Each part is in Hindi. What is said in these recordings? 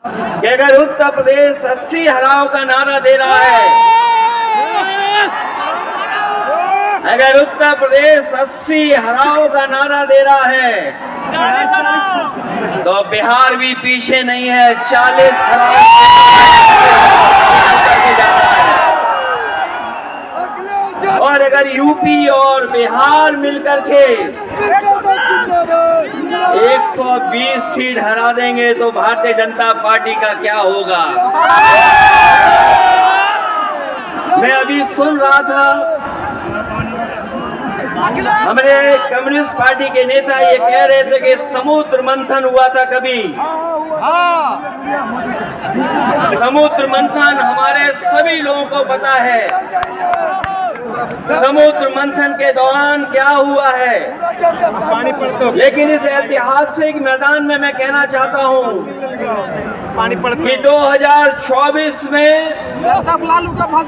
कि अगर उत्तर प्रदेश 80 हराओ का नारा दे रहा है, अगर उत्तर प्रदेश 80 हराओ का नारा दे रहा है, तो बिहार भी पीछे नहीं है। 40 हराओ और अगर यूपी और बिहार मिलकर के 120 सीट हरा देंगे तो भारतीय जनता पार्टी का क्या होगा। मैं अभी सुन रहा था, हमारे कम्युनिस्ट पार्टी के नेता ये कह रहे थे कि समुद्र मंथन हुआ था कभी। समुद्र मंथन हमारे सभी लोगों को पता है। समुद्र मंथन के दौरान क्या हुआ है, लेकिन इस ऐतिहासिक मैदान में मैं कहना चाहता हूं कि 2024 में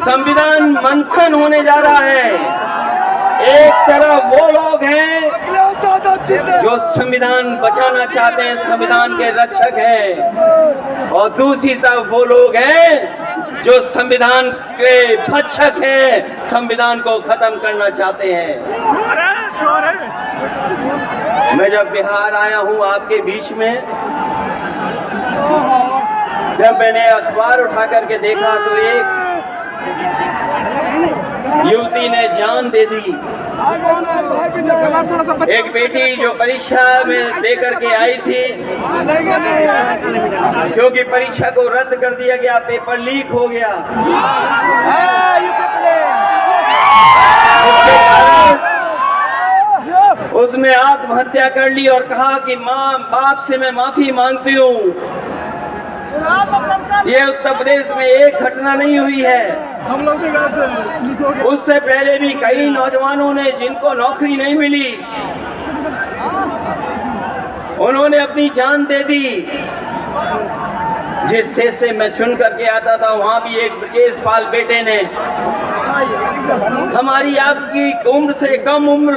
संविधान मंथन होने जा रहा है। एक तरफ वो लोग हैं जो संविधान बचाना चाहते हैं, संविधान के रक्षक हैं, और दूसरी तरफ वो लोग हैं जो संविधान के भक्षक हैं, संविधान को खत्म करना चाहते हैं। मैं जब बिहार आया हूं आपके बीच में, जब मैंने अखबार उठा करके देखा तो एक युवती ने जान दे दी। एक बेटी जो परीक्षा में देकर के आई थी, क्योंकि परीक्षा को रद्द कर दिया गया, पेपर लीक हो गया, उसने आत्महत्या कर ली और कहा कि माँ बाप से मैं माफी मांगती हूँ। ये उत्तर प्रदेश में एक घटना नहीं हुई है, हम लोग भी गाते हैं। उससे पहले भी कई नौजवानों ने, जिनको नौकरी नहीं मिली, उन्होंने अपनी जान दे दी। जिस शहर से मैं चुन करके आता था, वहाँ भी एक ब्रजेश पाल बेटे ने, हमारी आपकी उम्र से कम उम्र,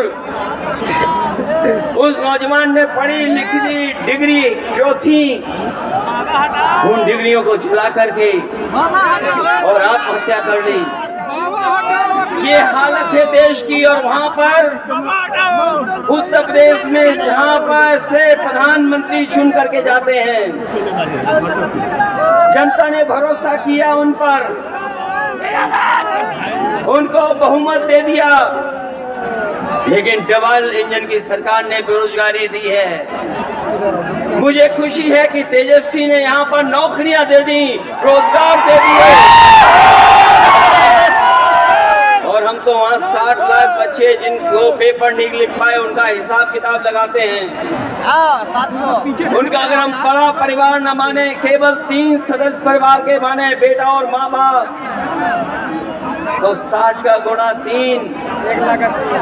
उस नौजवान ने पढ़ी लिखी डिग्री जो थी, उन डिग्रियों को जला करके और आत्महत्या कर ली। ये हालत है देश की। और वहाँ पर उत्तर प्रदेश में जहाँ पर से प्रधानमंत्री चुन करके जाते हैं, जनता ने भरोसा किया उन पर, उनको बहुमत दे दिया, लेकिन डबल इंजन की सरकार ने बेरोजगारी दी है। मुझे खुशी है कि तेजस्वी ने यहाँ पर नौकरियां दे दी, रोजगार दे दिए, और हम तो वहाँ 60 लाख बच्चे जिनको पेपर नहीं लिख पाए, उनका हिसाब किताब लगाते हैं। 700 उनका अगर हम बड़ा परिवार न माने, केवल 3 सदस्य परिवार के माने, बेटा और माँ बाप, तो 60 का गुणा 3,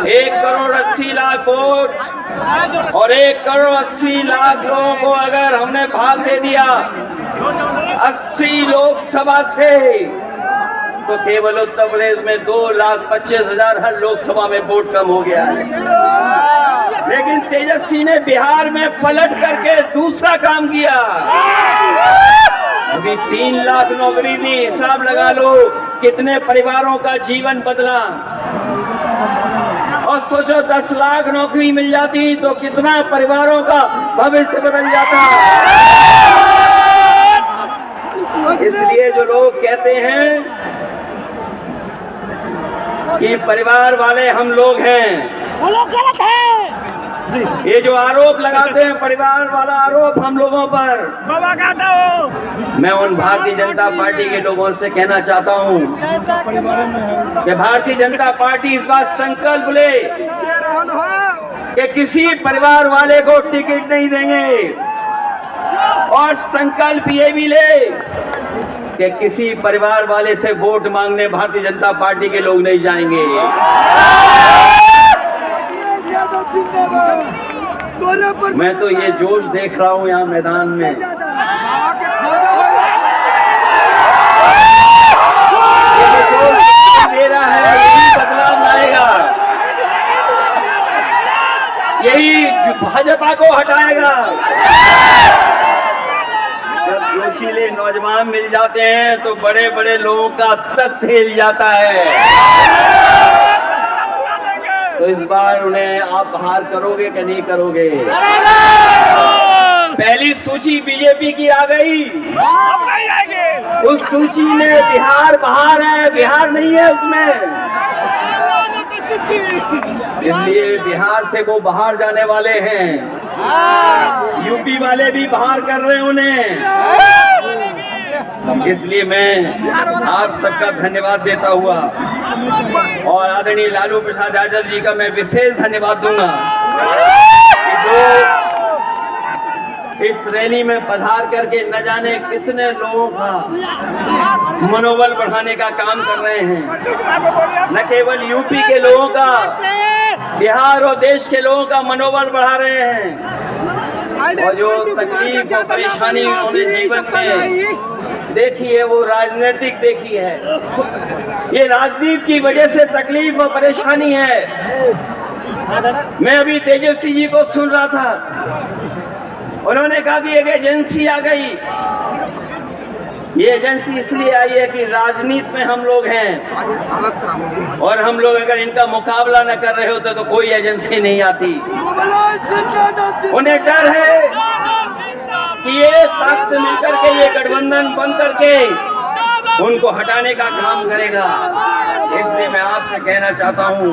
1,80,00,000 वोट और 1,80,00,000 लोगों को अगर हमने भाग दे दिया 80 लोकसभा से, तो केवल उत्तर प्रदेश में 2,25,000 हर लोकसभा में वोट कम हो गया है। लेकिन तेजस्वी ने बिहार में पलट करके दूसरा काम किया। अभी 3 लाख नौकरी दी, हिसाब लगा लो कितने परिवारों का जीवन बदला। और सोचो 10 लाख नौकरी मिल जाती तो कितना परिवारों का भविष्य बदल जाता। इसलिए जो लोग कहते हैं कि परिवार वाले हम लोग हैं, वो लोग गलत है। ये जो आरोप लगाते हैं परिवार वाला आरोप हम लोगों पर, मैं उन भारतीय जनता पार्टी के लोगों से कहना चाहता हूं कि भारतीय जनता पार्टी इस बात संकल्प ले कि किसी परिवार वाले को टिकट नहीं देंगे, और संकल्प ये भी ले कि किसी परिवार वाले से वोट मांगने भारतीय जनता पार्टी के लोग नहीं जाएंगे। मैं तो ये जोश देख रहा हूँ यहाँ मैदान में। ये जोश मेरा है, यही बदलाव लाएगा, यही भाजपा को हटाएगा। जब जोशीले नौजवान मिल जाते हैं तो बड़े बड़े लोगों का तख्त हिल जाता है। तो इस बार उन्हें आप बाहर करोगे कि नहीं करोगे? पहली सूची बीजेपी की आ गई, अब नहीं आएगी। उस सूची में बिहार बाहर है, बिहार नहीं है उसमें। इसलिए बिहार से वो बाहर जाने वाले हैं। यूपी वाले भी बाहर कर रहे हैं उन्हें। इसलिए मैं आप सबका धन्यवाद देता हुआ और आदरणीय लालू प्रसाद यादव जी का मैं विशेष धन्यवाद दूंगा कि जो इस रैली में पधार करके न जाने कितने लोगों का मनोबल बढ़ाने का काम कर रहे हैं। न केवल यूपी के लोगों का, बिहार और देश के लोगों का मनोबल बढ़ा रहे हैं। और जो तकलीफ और परेशानी उन्होंने जीवन में देखी है वो राजनीतिक देखी है। ये राजनीति की वजह से तकलीफ और परेशानी है। मैं अभी तेजस्वी जी को सुन रहा था, उन्होंने कहा कि एक एजेंसी आ गई। ये एजेंसी इसलिए आई है कि राजनीति में हम लोग हैं और हम लोग अगर इनका मुकाबला न कर रहे होते तो कोई एजेंसी नहीं आती। उन्हें डर है कि ये ताकत मिलकर के, ये गठबंधन बन करके उनको हटाने का काम करेगा। इसलिए मैं आपसे कहना चाहता हूँ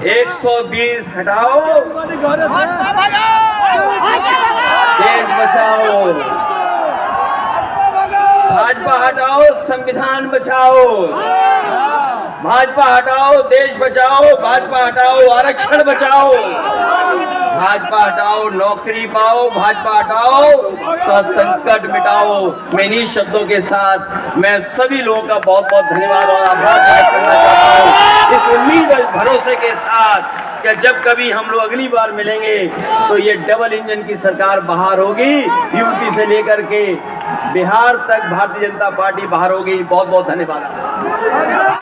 120 हटाओ, देश बचाओ। भाजपा हटाओ, संविधान बचाओ। भाजपा हटाओ, देश बचाओ। भाजपा हटाओ, आरक्षण बचाओ। भाजपा हटाओ, नौकरी पाओ। भाजपा हटाओ, संकट मिटाओ। मैं इन्हीं शब्दों के साथ मैं सभी लोगों का बहुत बहुत धन्यवाद और आभार व्यक्त करना चाहता हूँ। इस उम्मीद और भरोसे के साथ कि जब कभी हम लोग अगली बार मिलेंगे तो ये डबल इंजन की सरकार बाहर होगी। यूपी से लेकर के बिहार तक भारतीय जनता पार्टी बाहर होगी। बहुत बहुत धन्यवाद।